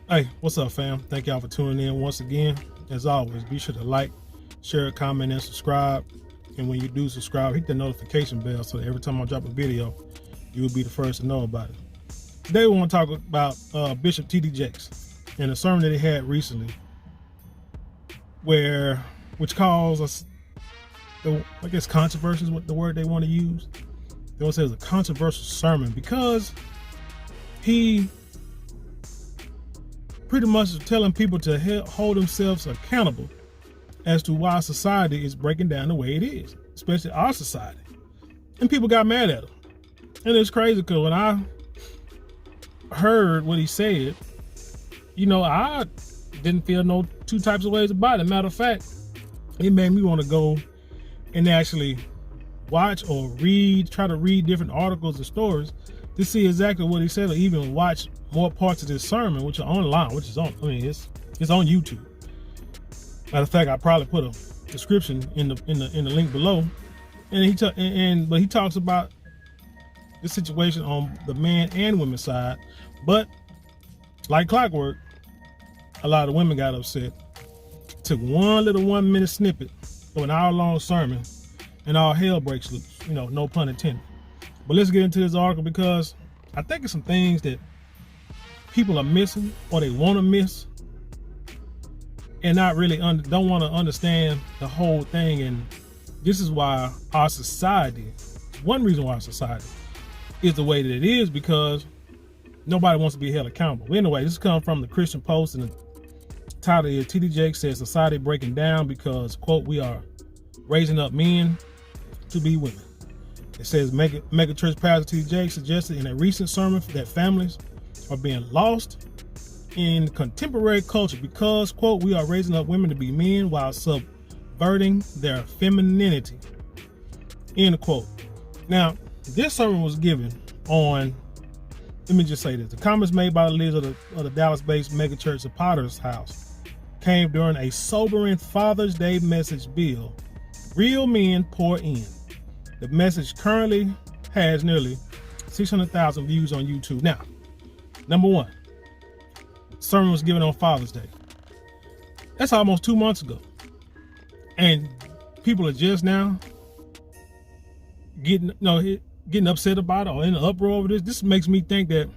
Hey, what's up, fam? Thank y'all for tuning in once again. As always, be sure to like, share, comment, and subscribe. And when you do subscribe, hit the notification bell so that every time I drop a video, you will be the first to know about it. Today, we want to talk about Bishop T.D. Jakes and a sermon that he had recently, which caused us, I guess, controversy is what the word they want to use. They want to say it's a controversial sermon because he pretty much telling people to hold themselves accountable as to why society is breaking down the way it is, especially our society. And people got mad at him. And it's crazy because when I heard what he said, I didn't feel no two types of ways about it. Matter of fact, it made me want to go and actually watch or try to read different articles and stories to see exactly what he said, or even watch more parts of this sermon, which are online, it's on YouTube. Matter of fact, I probably put a description in the link below. And but he talks about the situation on the man and women's side, but like clockwork, a lot of women got upset. Took one little 1 minute snippet of an hour-long sermon, and all hell breaks loose. No pun intended. But let's get into this article because I think it's some things that people are missing or they want to miss and not really don't want to understand the whole thing. And this is why our society, one reason why our society is the way that it is, because nobody wants to be held accountable. But anyway, this comes from the Christian Post, and the title is T.D. Jakes says society breaking down because, quote, we are raising up men to be women. It says mega church pastor T.D. Jakes suggested in a recent sermon that families are being lost in contemporary culture because, quote, we are raising up women to be men while subverting their femininity, end quote. Now, this sermon was given on, let me just say this, the comments made by the leaders of the Dallas-based megachurch of Potter's House came during a sobering Father's Day message bill, Real Men Pour In. The message currently has nearly 600,000 views on YouTube. Now, number one, sermon was given on Father's Day. That's almost 2 months ago. And people are just now getting upset about it or in an uproar over this. This makes me think that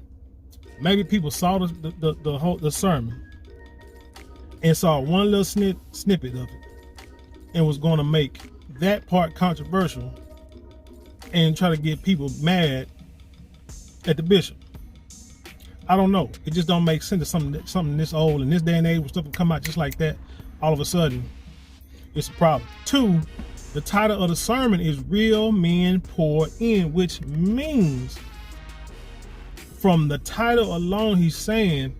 maybe people saw the sermon and saw one little snippet of it and was going to make that part controversial and try to get people mad at the bishop. I don't know. It just don't make sense that something this old in this day and age when stuff can come out just like that, all of a sudden, it's a problem. Two, the title of the sermon is Real Men Pour In, which means from the title alone, he's saying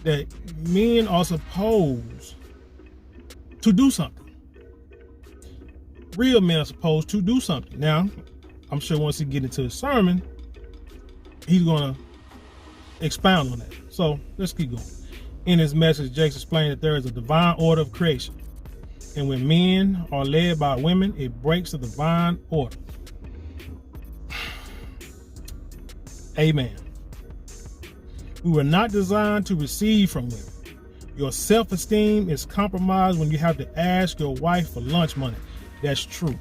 that men are supposed to do something. Real men are supposed to do something. Now, I'm sure once he gets into his sermon, he's going to expound on that. So let's keep going. In his message, Jakes explained that there is a divine order of creation. And when men are led by women, it breaks the divine order. Amen. We were not designed to receive from women. Your self-esteem is compromised when you have to ask your wife for lunch money. That's true.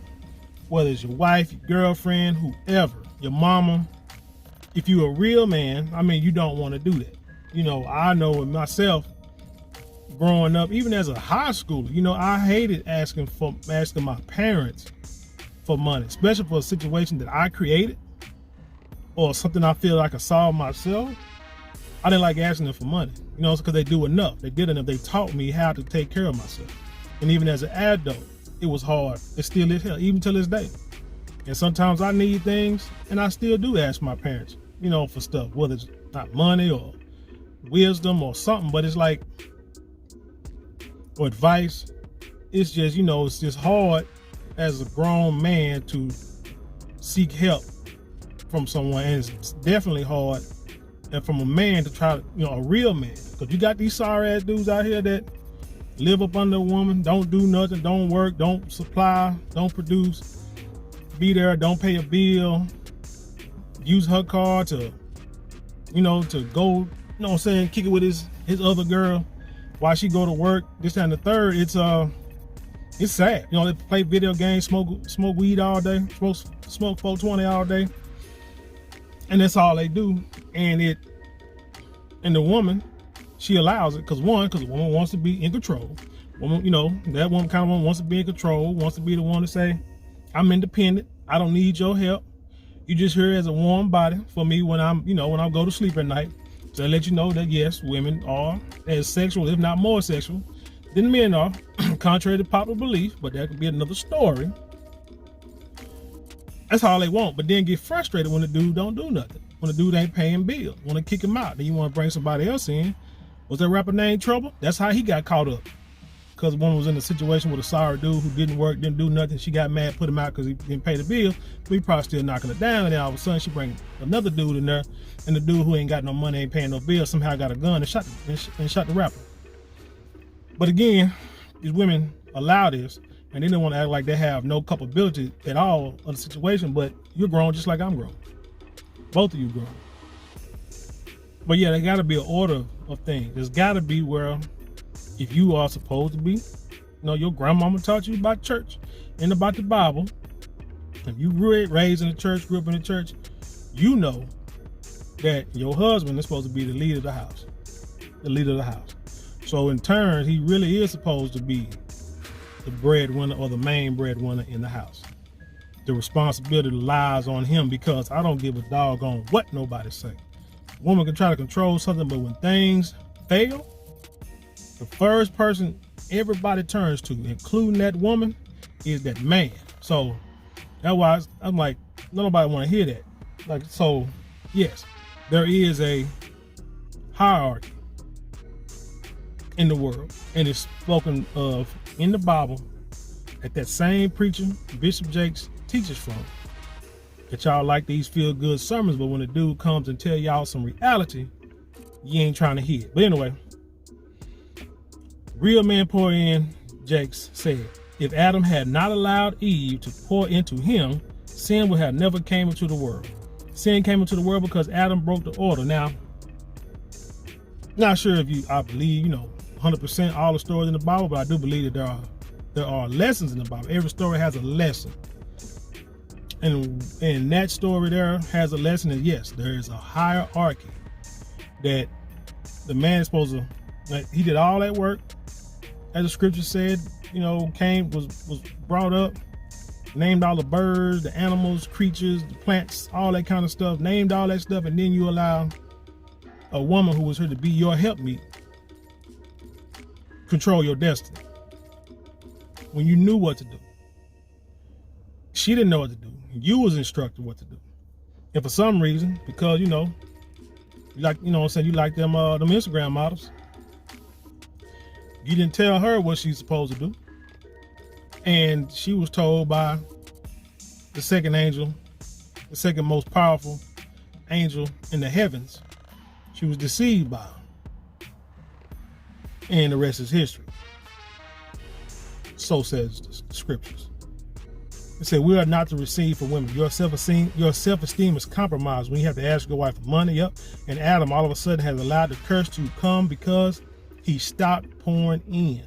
Whether it's your wife, your girlfriend, whoever, your mama. If you're a real man, you don't want to do that. I know with myself, growing up, even as a high schooler, I hated asking my parents for money, especially for a situation that I created or something I feel like I solve myself. I didn't like asking them for money, it's because they do enough. They did enough. They taught me how to take care of myself. And even as an adult, it was hard. It still is, even till this day. And sometimes I need things, and I still do ask my parents, for stuff, whether it's not money or wisdom or something, but it's like, or advice. It's just, it's just hard as a grown man to seek help from someone. And it's definitely hard and from a man to try to, a real man. Because you got these sorry ass dudes out here that live up under a woman, don't do nothing, don't work, don't supply, don't produce, be there, don't pay a bill, use her car to, to go, kick it with his his other girl while she go to work, this and the third. It's sad. You know, they play video games, smoke weed all day, smoke 420 all day, and that's all they do. And the woman, she allows it because the woman wants to be in control. Woman, you know, that woman kind of woman wants to be in control, wants to be the one to say, I'm independent. I don't need your help. You just here as a warm body for me when I'm, you know, when I go to sleep at night. So I let you know that yes, women are as sexual, if not more sexual, than men are, contrary to popular belief, but that could be another story. That's all they want, but then get frustrated when the dude don't do nothing. When the dude ain't paying bills, want to kick him out. Then you want to bring somebody else in. Was that rapper named Trouble? That's how he got caught up. Because one was in a situation with a sorry dude who didn't work, didn't do nothing. She got mad, put him out because he didn't pay the bill. But he probably still knocking it down. And then all of a sudden she bring another dude in there, and the dude who ain't got no money, ain't paying no bill, somehow got a gun and shot the rapper. But again, these women allow this, and they don't want to act like they have no culpability at all of the situation. But you're grown just like I'm grown. Both of you grown. But yeah, there got to be an order of things. There's got to be where, if you are supposed to be, you know, your grandmama taught you about church and about the Bible. If you were raised in the church, grew up in the church, you know that your husband is supposed to be the leader of the house. The leader of the house. So in turn, he really is supposed to be the breadwinner or the main breadwinner in the house. The responsibility lies on him, because I don't give a doggone what nobody say. A woman can try to control something, but when things fail, the first person everybody turns to, including that woman, is that man. So that's why I'm like, nobody want to hear that. Like, so yes, there is a hierarchy in the world, and it's spoken of in the Bible that same preacher, Bishop Jakes, teaches from. That y'all like these feel good sermons, but when a dude comes and tell y'all some reality, you ain't trying to hear it. But anyway, Real Man Pour In Jakes said, if Adam had not allowed Eve to pour into him, sin would have never came into the world. Sin came into the world because Adam broke the order. Now, not sure if I believe, 100% all the stories in the Bible, but I do believe that there are lessons in the Bible. Every story has a lesson. And that story there has a lesson that yes, there is a hierarchy, that the man is supposed to, like, he did all that work, as the scripture said, Cain was brought up, named all the birds, the animals, creatures, the plants, all that kind of stuff, named all that stuff, and then you allow a woman who was here to be your helpmeet control your destiny. When you knew what to do. She didn't know what to do. You was instructed what to do. And for some reason, because you like, you like them Instagram models, you didn't tell her what she's supposed to do. And she was told by the second angel, the second most powerful angel in the heavens. She was deceived by him. And the rest is history. So says the scriptures. It said, we are not to receive from women. Your self-esteem is compromised when you have to ask your wife for money. Up. And Adam all of a sudden has allowed the curse to come because he stopped pouring in.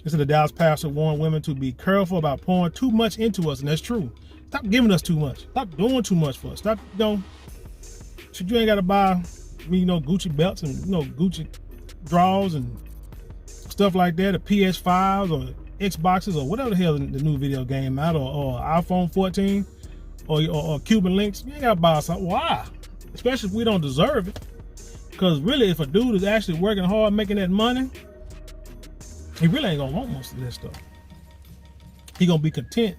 It said the Dallas pastor warned women to be careful about pouring too much into us. And that's true. Stop giving us too much. Stop doing too much for us. Stop, you ain't got to buy me, Gucci belts and, Gucci drawers and stuff like that, or PS5s or Xboxes or whatever the hell the new video game out, or iPhone 14 or Cuban Links. You ain't gotta buy something. Why? Especially if we don't deserve it. Because really, if a dude is actually working hard making that money, he really ain't gonna want most of that stuff. He gonna be content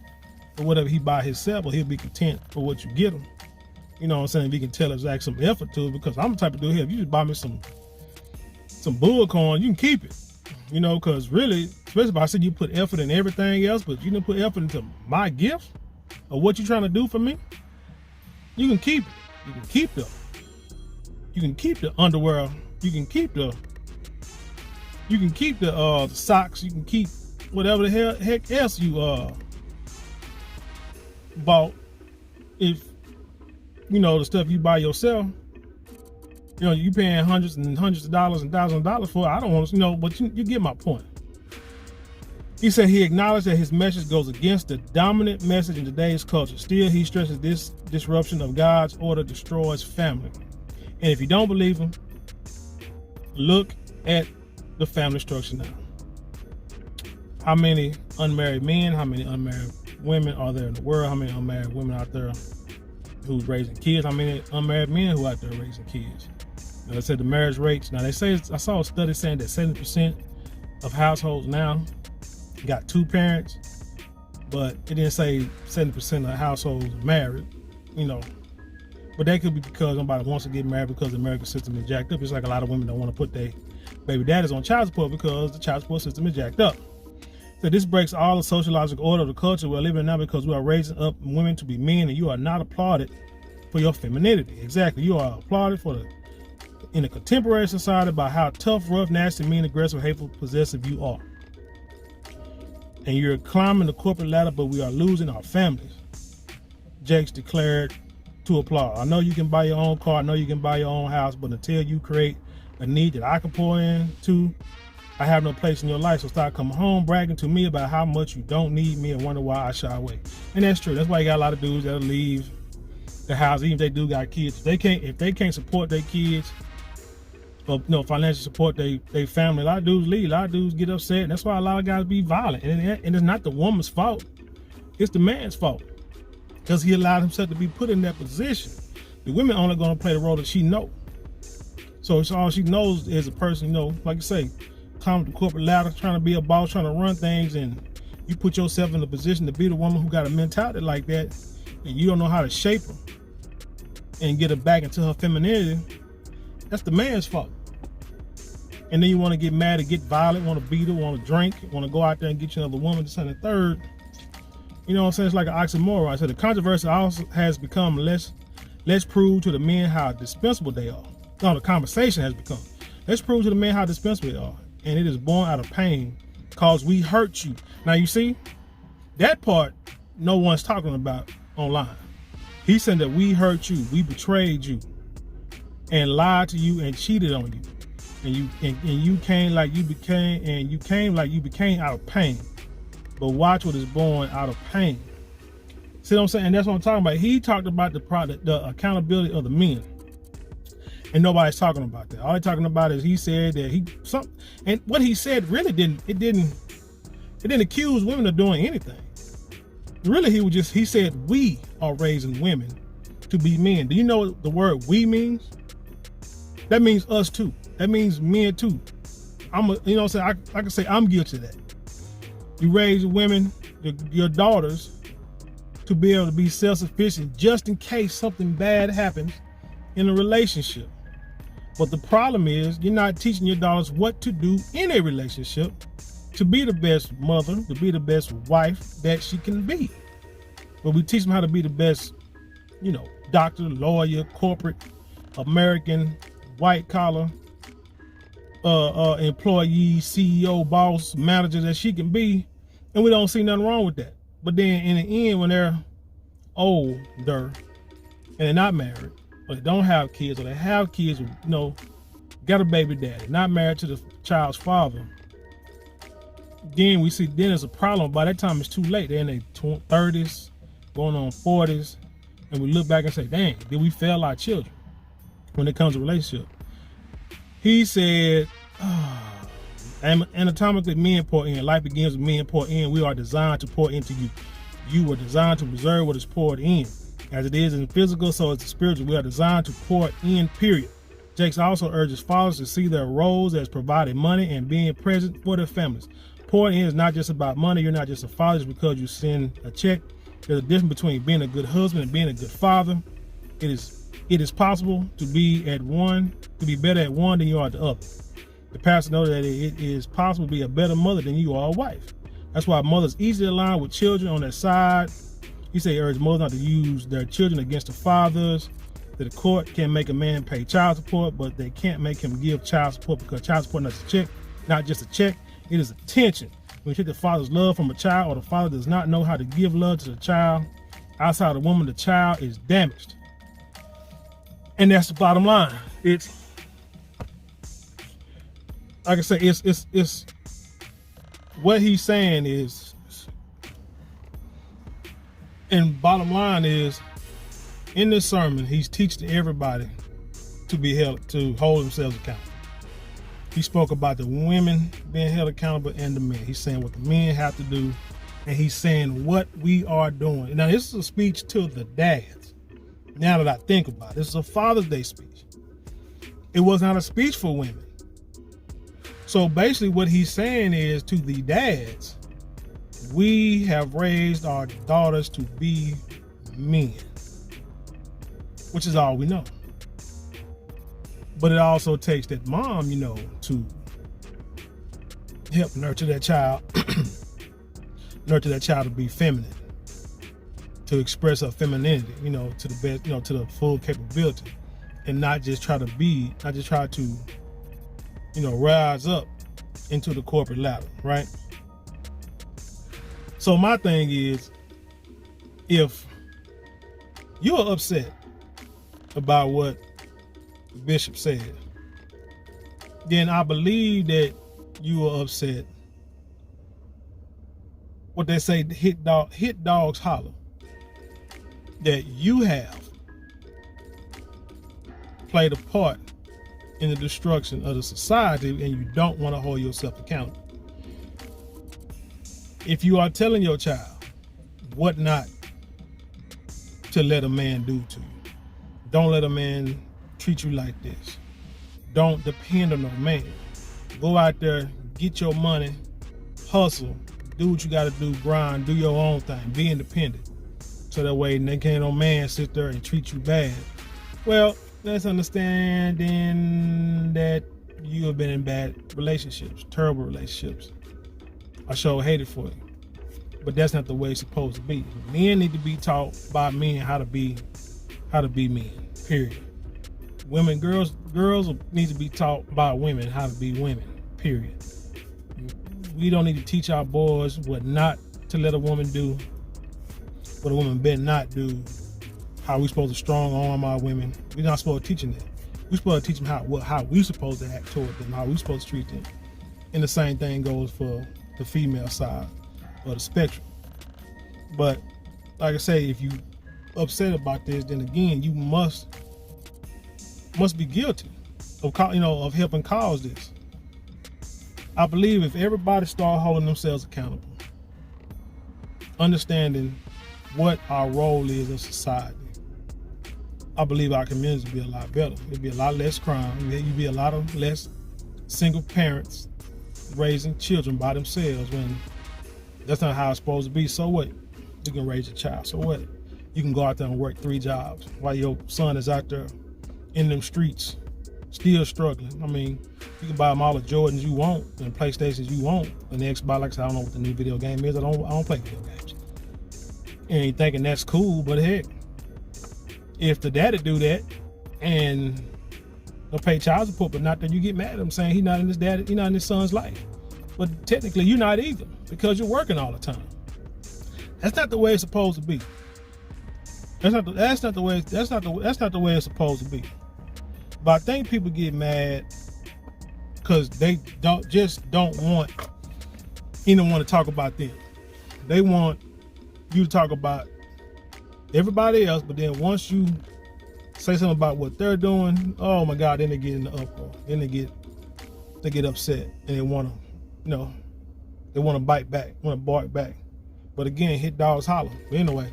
for whatever he buy himself, or he'll be content for what you get him. You know what I'm saying? If he can tell us act some effort to it, because I'm the type of dude here, if you just buy me some bull corn, you can keep it. Because really, especially if I said you put effort in everything else, but you didn't put effort into my gift or what you're trying to do for me, you can keep it. You can keep the underwear. You can keep the socks. You can keep whatever the heck else you bought. If the stuff you buy yourself, You know, you paying hundreds and hundreds of dollars and thousands of dollars for it. I don't want to, but you get my point. He said he acknowledged that his message goes against the dominant message in today's culture. Still, he stresses this disruption of God's order destroys family. And if you don't believe him, look at the family structure now. How many unmarried men, how many unmarried women are there in the world? How many unmarried women out there who's raising kids? How many unmarried men who out there raising kids? They said the marriage rates. Now they say, I saw a study saying that 70% of households now got two parents, but it didn't say 70% of households are married, But that could be because nobody wants to get married because the American system is jacked up. It's like a lot of women don't want to put their baby daddies on child support because the child support system is jacked up. So this breaks all the sociological order of the culture we're living in now because we are raising up women to be men, and you are not applauded for your femininity. Exactly. You are applauded in a contemporary society by how tough, rough, nasty, mean, aggressive, hateful, possessive you are. And you're climbing the corporate ladder, but we are losing our families. Jakes declared to applaud. I know you can buy your own car. I know you can buy your own house, but until you create a need that I can pour into, I have no place in your life. So start coming home bragging to me about how much you don't need me and wonder why I shy away. And that's true. That's why you got a lot of dudes that'll leave the house, even if they do got kids. If they can't support their kids, or financially support their family, a lot of dudes leave. A lot of dudes get upset. And that's why a lot of guys be violent. And it's not the woman's fault. It's the man's fault. Because he allowed himself to be put in that position. The women only going to play the role that she know. So it's all she knows is a person, like you say, climbing the corporate ladder, trying to be a boss, trying to run things, and you put yourself in a position to be the woman who got a mentality like that, and you don't know how to shape her and get her back into her femininity. That's the man's fault. And then you want to get mad and get violent, want to beat her, want to drink, want to go out there and get you another woman, this and the third. You know what I'm saying? It's like an oxymoron. I said the controversy also has become less prove to the men how dispensable they are. No, the conversation has become, let's prove to the men how dispensable they are. And it is born out of pain because we hurt you. Now you see, that part no one's talking about online. He said that we hurt you, we betrayed you, and lied to you and cheated on you. And you came like you became out of pain. But watch what is born out of pain. See what I'm saying? And that's what I'm talking about. He talked about the accountability of the men. And nobody's talking about that. All they're talking about is he said that and what he said really didn't accuse women of doing anything. Really, he said we are raising women to be men. Do you know what the word we means? That means us too. That means men too. I can say I'm guilty of that. You raise women, your daughters, to be able to be self-sufficient just in case something bad happens in a relationship. But the problem is you're not teaching your daughters what to do in a relationship to be the best mother, to be the best wife that she can be. But we teach them how to be the best, doctor, lawyer, corporate, American, white collar, employee, CEO, boss, manager that she can be, and we don't see nothing wrong with that. But then in the end, when they're older and they're not married, or they don't have kids, or they have kids, got a baby daddy, not married to the child's father, then we see then there's a problem. By that time it's too late. They're in their 30s, going on 40s, and we look back and say, dang, did we fail our children when it comes to relationship? He said, anatomically, men pour in. Life begins with men pour in. We are designed to pour into you. You were designed to preserve what is poured in. As it is in physical, so it's spiritual. We are designed to pour in, period. Jakes also urges fathers to see their roles as providing money and being present for their families. Pouring in is not just about money. You're not just a father just because you send a check. There's a difference between being a good husband and being a good father. It is possible to be better at one than you are at the other. The pastor knows that it is possible to be a better mother than you are a wife. That's why mothers easily align with children on their side. He said he urged mothers not to use their children against the fathers. That the court can make a man pay child support, but they can't make him give child support because child support is not just a check. It is attention. When you take the father's love from a child, or the father does not know how to give love to the child, outside the woman, the child is damaged. And that's the bottom line. It's like I say, it's what he's saying is, and bottom line is, in this sermon, he's teaching everybody to hold themselves accountable. He spoke about the women being held accountable and the men. He's saying what the men have to do, and he's saying what we are doing. Now, this is a speech to the dads. Now that I think about it, this is a Father's Day speech. It was not a speech for women. So basically what he's saying is, to the dads, we have raised our daughters to be men, which is all we know. But it also takes that mom, to help nurture that child, to be feminine, to express her femininity, to the best, to the full capability, and not just try to rise up into the corporate ladder, right? So my thing is, if you're upset about what the bishop said, then I believe that you are upset. What they say, hit dogs holler. That you have played a part in the destruction of the society, and you don't want to hold yourself accountable. If you are telling your child what not to let a man do to you, don't let a man treat you like this. Don't depend on no man. Go out there, get your money, hustle, do what you got to do, grind, do your own thing, be independent. So that way, they can't no man sit there and treat you bad. Well, let's understand then that you have been in bad relationships, terrible relationships. I sure hate it for you. But that's not the way it's supposed to be. Men need to be taught by men how to be men, period. Girls need to be taught by women how to be women, period. We don't need to teach our boys what not to let a woman do, what a woman better not do, how we supposed to strong arm our women. We're not supposed to teach them that. We're supposed to teach them how we supposed to act toward them, how we supposed to treat them. And the same thing goes for the female side of the spectrum. But like I say, if you upset about this, then again, you must be guilty of helping cause this. I believe if everybody start holding themselves accountable, understanding what our role is in society, I believe our communities would be a lot better. It'd be a lot less crime. It'd be a lot of less single parents raising children by themselves, when that's not how it's supposed to be. So what? You can raise a child. So what? You can go out there and work 3 jobs while your son is out there in them streets still struggling. I mean, you can buy them all the Jordans you want and PlayStations you want and the Xbox. Like I said, I don't know what the new video game is. I don't play video games. And you thinking that's cool, but heck, if the daddy do that and they'll pay child support, but not that you get mad at him saying he's not in his son's life. But technically you're not either, because you're working all the time. That's not the way it's supposed to be. That's not the way it's supposed to be. But I think people get mad because they don't want anyone to talk about them. They want you to talk about everybody else, but then once you say something about what they're doing, oh my God, then they get in the uproar. Then they get upset and they want to bite back, want to bark back. But again, hit dogs holler. But anyway,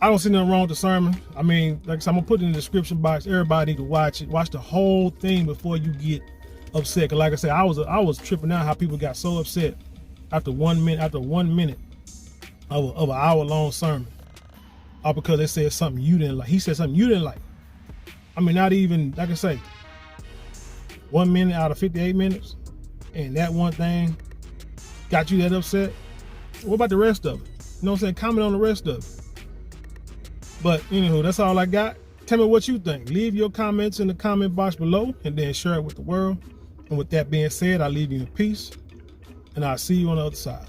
I don't see nothing wrong with the sermon. I mean, like I said, I'm gonna put it in the description box. Everybody need to watch it. Watch the whole thing before you get upset. Cause like I said, I was tripping out how people got so upset after 1 minute of an hour-long sermon, all because they said something you didn't like. He said something you didn't like. I mean, not even, like I say, 1 minute out of 58 minutes, and that one thing got you that upset. What about the rest of it? You know what I'm saying? Comment on the rest of it. But anywho, that's all I got. Tell me what you think. Leave your comments in the comment box below and then share it with the world. And with that being said, I leave you in peace, and I'll see you on the other side.